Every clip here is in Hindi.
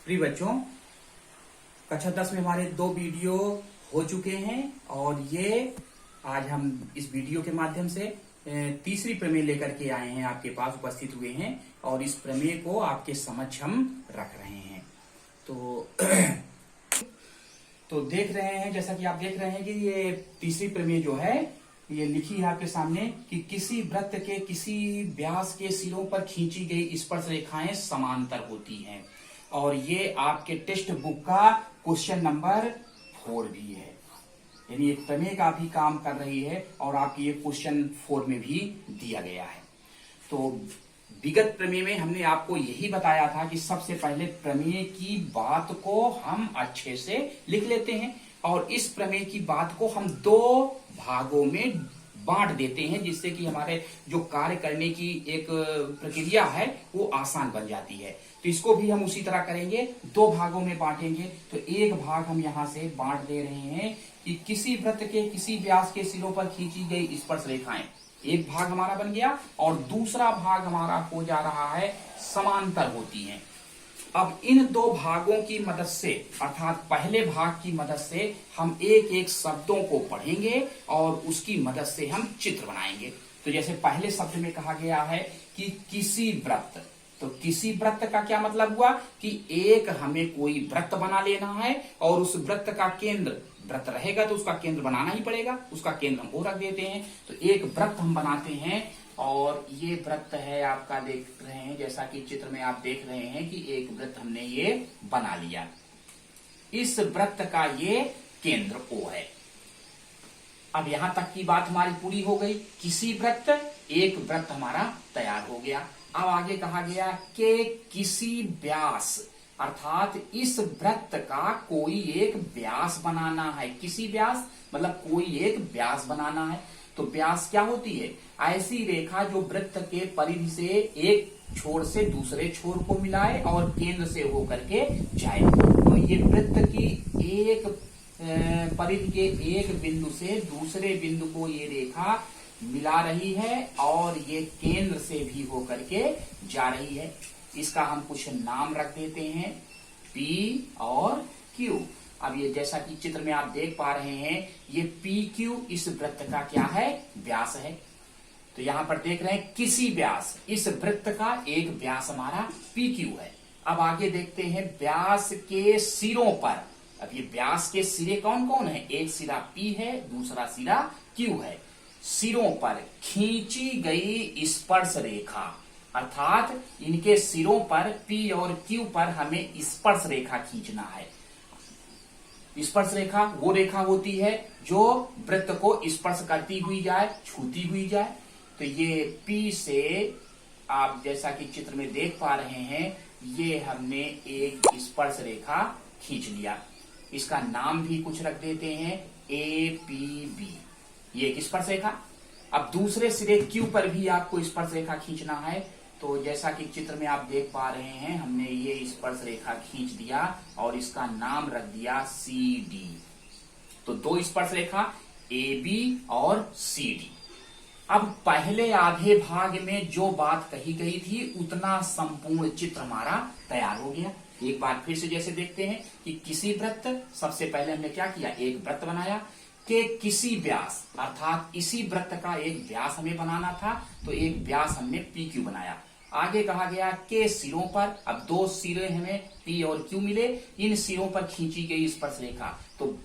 प्रिय बच्चों, कक्षा 10 में हमारे 2 वीडियो हो चुके हैं और ये आज हम इस वीडियो के माध्यम से तीसरी प्रमेय लेकर के आए हैं, आपके पास उपस्थित हुए हैं और इस प्रमेय को आपके समक्ष हम रख रहे हैं। तो देख रहे हैं, जैसा कि आप देख रहे हैं कि ये तीसरी प्रमेय जो है ये लिखी है आपके सामने कि किसी वृत्त के किसी व्यास के सिरों पर खींची गई स्पर्श रेखाएं समांतर होती हैं और ये आपके टेक्स्ट बुक का क्वेश्चन नंबर 4 भी है, यानी एक प्रमेय का भी काम कर रही है और आपकी ये क्वेश्चन 4 में भी दिया गया है। तो विगत प्रमेय में हमने आपको यही बताया था कि सबसे पहले प्रमेय की बात को हम अच्छे से लिख लेते हैं और इस प्रमेय की बात को हम 2 भागों में बांट देते हैं, जिससे कि हमारे जो कार्य करने की एक प्रक्रिया है वो आसान बन जाती है। तो इसको भी हम उसी तरह करेंगे, 2 भागों में बांटेंगे। तो एक भाग हम यहां से बांट दे रहे हैं कि किसी वृत्त के किसी व्यास के सिरों पर खींची गई स्पर्श रेखाएं, एक भाग हमारा बन गया और दूसरा भाग हमारा हो जा रहा है समांतर होती हैं। अब इन 2 भागों की मदद से, अर्थात पहले भाग की मदद से हम एक एक शब्दों को पढ़ेंगे और उसकी मदद से हम चित्र बनाएंगे। तो जैसे पहले शब्द में कहा गया है कि किसी वृत्त, तो किसी वृत्त का क्या मतलब हुआ कि एक हमें कोई वृत्त बना लेना है और उस वृत्त का केंद्र, वृत्त रहेगा तो उसका केंद्र बनाना ही पड़ेगा, उसका केंद्र हम वो रख देते हैं। तो एक वृत्त हम बनाते हैं और ये वृत्त है आपका, देख रहे हैं जैसा कि चित्र में आप देख रहे हैं कि एक वृत्त हमने ये बना लिया। इस वृत्त का ये केंद्र O है। अब यहां तक की बात हमारी पूरी हो गई, किसी वृत्त, एक वृत्त हमारा तैयार हो गया। अब आगे कहा गया कि किसी व्यास, अर्थात इस वृत्त का कोई एक व्यास बनाना है। किसी व्यास मतलब कोई एक व्यास बनाना है। तो व्यास क्या होती है? ऐसी रेखा जो वृत्त के परिधि से एक छोर से दूसरे छोर को मिलाए और केंद्र से होकर के जाए। तो ये वृत्त की एक परिधि के एक बिंदु से दूसरे बिंदु को ये रेखा मिला रही है और ये केंद्र से भी होकर के जा रही है। इसका हम कुछ नाम रख देते हैं P और Q। अब ये जैसा कि चित्र में आप देख पा रहे हैं, ये PQ इस वृत्त का क्या है? व्यास है। तो यहां पर देख रहे हैं किसी व्यास, इस वृत्त का एक व्यास हमारा PQ है। अब आगे देखते हैं व्यास के सिरों पर। अब ये व्यास के सिरे कौन कौन है? एक सिरा P है, दूसरा सिरा Q है। सिरों पर खींची गई स्पर्श रेखा, अर्थात इनके सिरों पर P और Q पर हमें स्पर्श रेखा खींचना है। स्पर्श रेखा वो रेखा होती है जो वृत्त को स्पर्श करती हुई जाए, छूती हुई जाए। तो ये P से आप जैसा कि चित्र में देख पा रहे हैं, ये हमने एक स्पर्श रेखा खींच लिया। इसका नाम भी कुछ रख देते हैं APB, ये एक स्पर्श रेखा। अब दूसरे सिरे Q पर भी आपको स्पर्श रेखा खींचना है। तो जैसा कि चित्र में आप देख पा रहे हैं, हमने ये स्पर्श रेखा खींच दिया और इसका नाम रख दिया CD। तो 2 स्पर्श रेखा AB और CD। अब पहले आधे भाग में जो बात कही गई थी उतना संपूर्ण चित्र हमारा तैयार हो गया। एक बार फिर से जैसे देखते हैं कि किसी वृत्त, सबसे पहले हमने क्या किया? एक वृत्त बनाया कि किसी व्यास, अर्थात इसी वृत्त का एक व्यास हमें बनाना था, तो एक व्यास हमने PQ बनाया। आगे कहा गया के सिरों पर, अब 2 सिरे हमें P और Q मिले, इन सिरों पर खींची गई स्पर्श रेखा। तो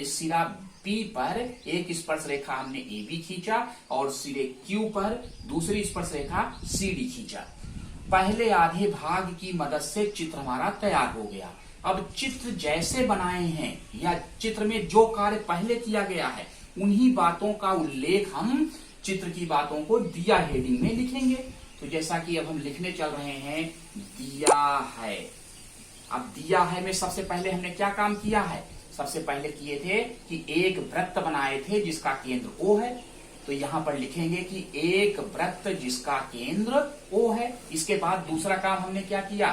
सिरा P पर एक स्पर्श रेखा हमने AB खींचा और सिरे Q पर दूसरी स्पर्श रेखा CD खींचा। पहले आधे भाग की मदद से चित्र हमारा तैयार हो गया। अब चित्र जैसे बनाए हैं या चित्र में जो कार्य पहले किया गया है, उन्हीं बातों का उल्लेख हम चित्र की बातों को दिया हेडिंग में लिखेंगे। तो जैसा कि अब हम लिखने चल रहे हैं, दिया है। अब दिया है में सबसे पहले हमने क्या काम किया है? सबसे पहले किए थे कि एक वृत्त बनाए थे जिसका केंद्र O है। तो यहां पर लिखेंगे कि एक वृत्त जिसका केंद्र O है। इसके बाद दूसरा काम हमने क्या किया?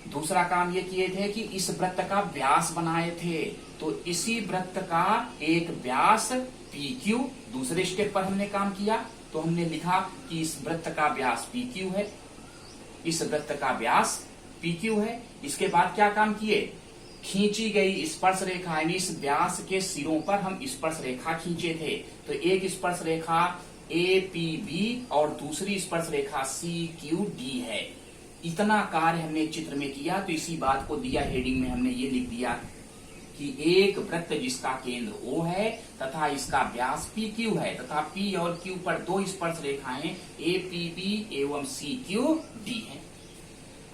दूसरा काम ये किए थे कि इस वृत्त का व्यास बनाए थे। तो इसी वृत्त का एक व्यास PQ, दूसरे स्टेप पर हमने काम किया। तो हमने लिखा कि इस वृत्त का व्यास PQ है, इस वृत्त का व्यास PQ है। इसके बाद क्या काम किए, खींची गई स्पर्श रेखा यानी इस व्यास के सिरों पर हम स्पर्श रेखा खींचे थे। तो एक स्पर्श रेखा APB और दूसरी स्पर्श रेखा CQD है। इतना कार्य हमने चित्र में किया। तो इसी बात को दिया हेडिंग में हमने ये लिख दिया कि एक वृत्त जिसका केंद्र O है तथा इसका व्यास PQ है तथा P और Q पर दो स्पर्श रेखाएं APB एवं CQD हैं।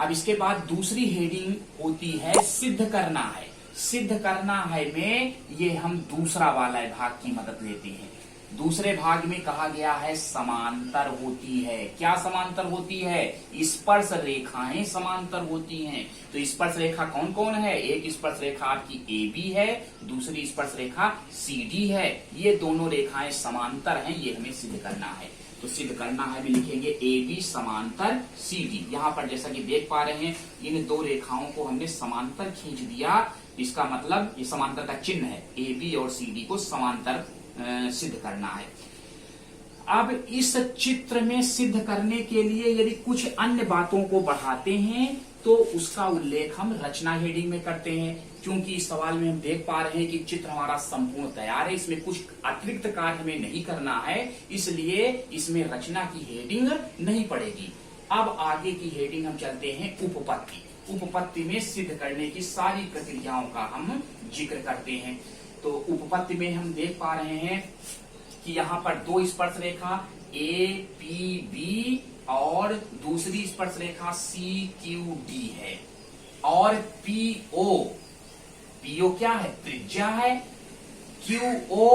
अब इसके बाद दूसरी हेडिंग होती है सिद्ध करना है। सिद्ध करना है में ये हम दूसरा वाला भाग की मदद लेते हैं। दूसरे भाग में कहा गया है समांतर होती है। क्या समांतर होती है, स्पर्श रेखाएं समांतर होती हैं। तो स्पर्श रेखा कौन कौन है, एक स्पर्श रेखा आपकी AB है, दूसरी स्पर्श रेखा CD है। ये दोनों रेखाएं समांतर हैं, ये हमें सिद्ध करना है। तो सिद्ध करना है भी लिखेंगे AB समांतर CD। यहाँ पर जैसा कि देख पा रहे हैं इन दो रेखाओं को हमने समांतर खींच दिया। इसका मतलब ये समांतर का चिन्ह है, AB और CD को समांतर सिद्ध करना है। अब इस चित्र में सिद्ध करने के लिए यदि कुछ अन्य बातों को बढ़ाते हैं तो उसका उल्लेख हम रचना हेडिंग में करते हैं। क्योंकि इस सवाल में हम देख पा रहे हैं कि चित्र हमारा संपूर्ण तैयार है, इसमें कुछ अतिरिक्त कार्य हमें नहीं करना है, इसलिए इसमें रचना की हेडिंग नहीं पड़ेगी। अब आगे की हेडिंग हम चलते हैं उपपत्ति। उपपत्ति में सिद्ध करने की सारी प्रक्रियाओं का हम जिक्र करते हैं। तो उपपत्ति में हम देख पा रहे हैं कि यहाँ पर दो स्पर्श रेखा APB और दूसरी स्पर्श रेखा CQD है और PO क्या है, त्रिज्या है, QO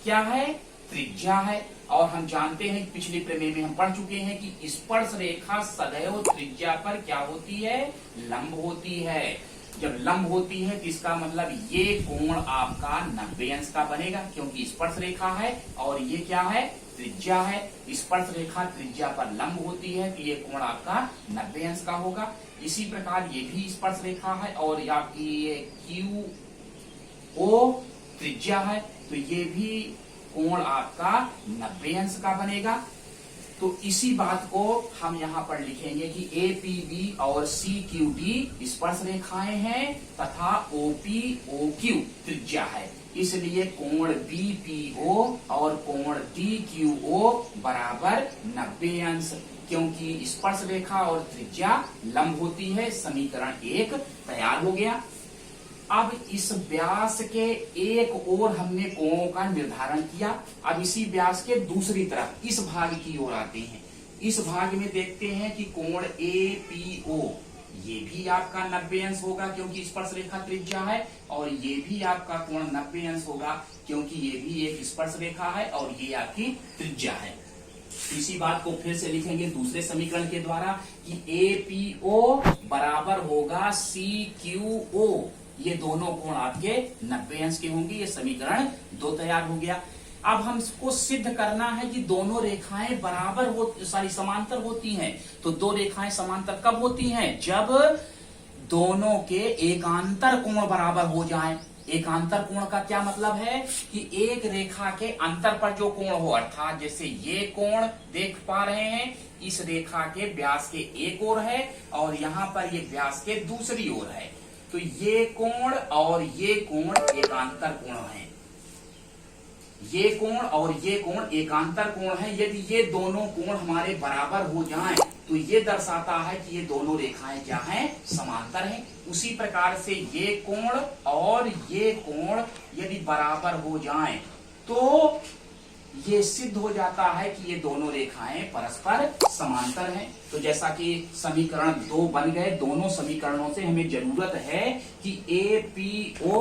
क्या है, त्रिज्या है। और हम जानते हैं पिछले प्रमेय में हम पढ़ चुके हैं कि स्पर्श रेखा सदैव त्रिज्या पर क्या होती है, लंब होती है। जब लंब होती है तो इसका मतलब ये कोण आपका 90 अंश का बनेगा, क्योंकि स्पर्श रेखा है और ये क्या है, त्रिज्या है। स्पर्श रेखा त्रिज्या पर लंब होती है तो ये कोण आपका 90 अंश का होगा। इसी प्रकार ये भी स्पर्श रेखा है और आपकी ये QO त्रिज्या है तो ये भी कोण आपका 90 अंश का बनेगा। तो इसी बात को हम यहाँ पर लिखेंगे कि APB और CQD स्पर्श रेखाएं हैं तथा OP-OQ त्रिज्या है। इसलिए कोण BPO और कोण DQO बराबर 90 अंश, क्योंकि स्पर्श रेखा और त्रिज्या लंब होती है। समीकरण 1 तैयार हो गया। अब इस व्यास के एक ओर हमने कोणों का निर्धारण किया। अब इसी व्यास के दूसरी तरफ इस भाग की ओर आते हैं। इस भाग में देखते हैं कि कोण APO ये भी आपका 90 अंश होगा, क्योंकि स्पर्श रेखा त्रिज्या है, और ये भी आपका कोण 90 अंश होगा क्योंकि ये भी एक स्पर्श रेखा है और ये आपकी त्रिज्या है। इसी बात को फिर से लिखेंगे दूसरे समीकरण के द्वारा कि APO बराबर होगा CQO। ये दोनों कोण आपके 90 अंश के होंगे। ये समीकरण 2 तैयार हो गया। अब हम इसको सिद्ध करना है कि दोनों रेखाएं समांतर होती हैं। तो दो रेखाएं समांतर कब होती हैं, जब दोनों के एकांतर कोण बराबर हो जाएं। एकांतर कोण का क्या मतलब है कि एक रेखा के अंतर पर जो कोण हो, अर्थात जैसे ये कोण देख पा रहे हैं इस रेखा के व्यास के एक ओर है और यहाँ पर ये व्यास के दूसरी ओर है। तो ये कोण और ये कोण एकांतर कोण है। ये कोण और ये कोण एकांतर कोण है। यदि ये दोनों कोण हमारे बराबर हो जाएं तो ये दर्शाता है कि ये दोनों रेखाएं क्या हैं, समांतर हैं। उसी प्रकार से ये कोण और ये कोण यदि बराबर हो जाएं तो ये सिद्ध हो जाता है कि ये दोनों रेखाएं परस्पर समांतर हैं। तो जैसा कि समीकरण 2 बन गए, दोनों समीकरणों से हमें जरूरत है कि APO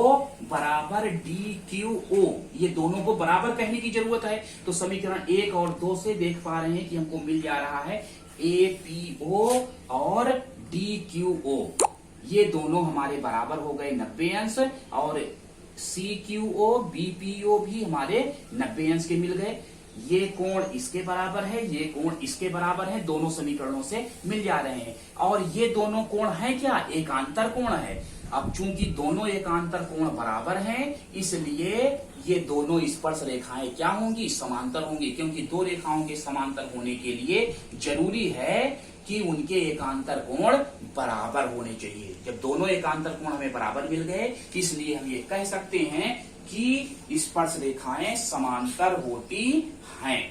बराबर DQO, ये दोनों को बराबर कहने की जरूरत है। तो समीकरण 1 और 2 से देख पा रहे हैं कि हमको मिल जा रहा है APO और DQO, ये दोनों हमारे बराबर हो गए 90 अंश, और CQO BPO भी हमारे 90 अंश के मिल गए। ये कोण इसके बराबर है, ये कोण इसके बराबर है, दोनों समीकरणों से मिल जा रहे हैं। और ये दोनों कोण है क्या, एकांतर कोण है। अब चूंकि दोनों एकांतर कोण बराबर हैं, इसलिए ये दोनों स्पर्श रेखाएं क्या होंगी, समांतर होंगी। क्योंकि दो रेखाओं के समांतर होने के लिए जरूरी है कि उनके एकांतर कोण बराबर होने चाहिए। जब दोनों एकांतर कोण हमें बराबर मिल गए, इसलिए हम ये कह सकते हैं कि स्पर्श रेखाएं समांतर होती हैं।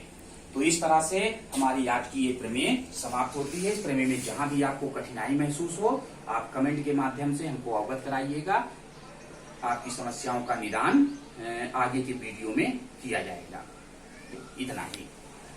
तो इस तरह से हमारी आज की ये प्रमेय समाप्त होती है। इस प्रमेय में जहां भी आपको कठिनाई महसूस हो, आप कमेंट के माध्यम से हमको अवगत कराइएगा। आपकी समस्याओं का निदान आगे के वीडियो में किया जाएगा। इतना ही।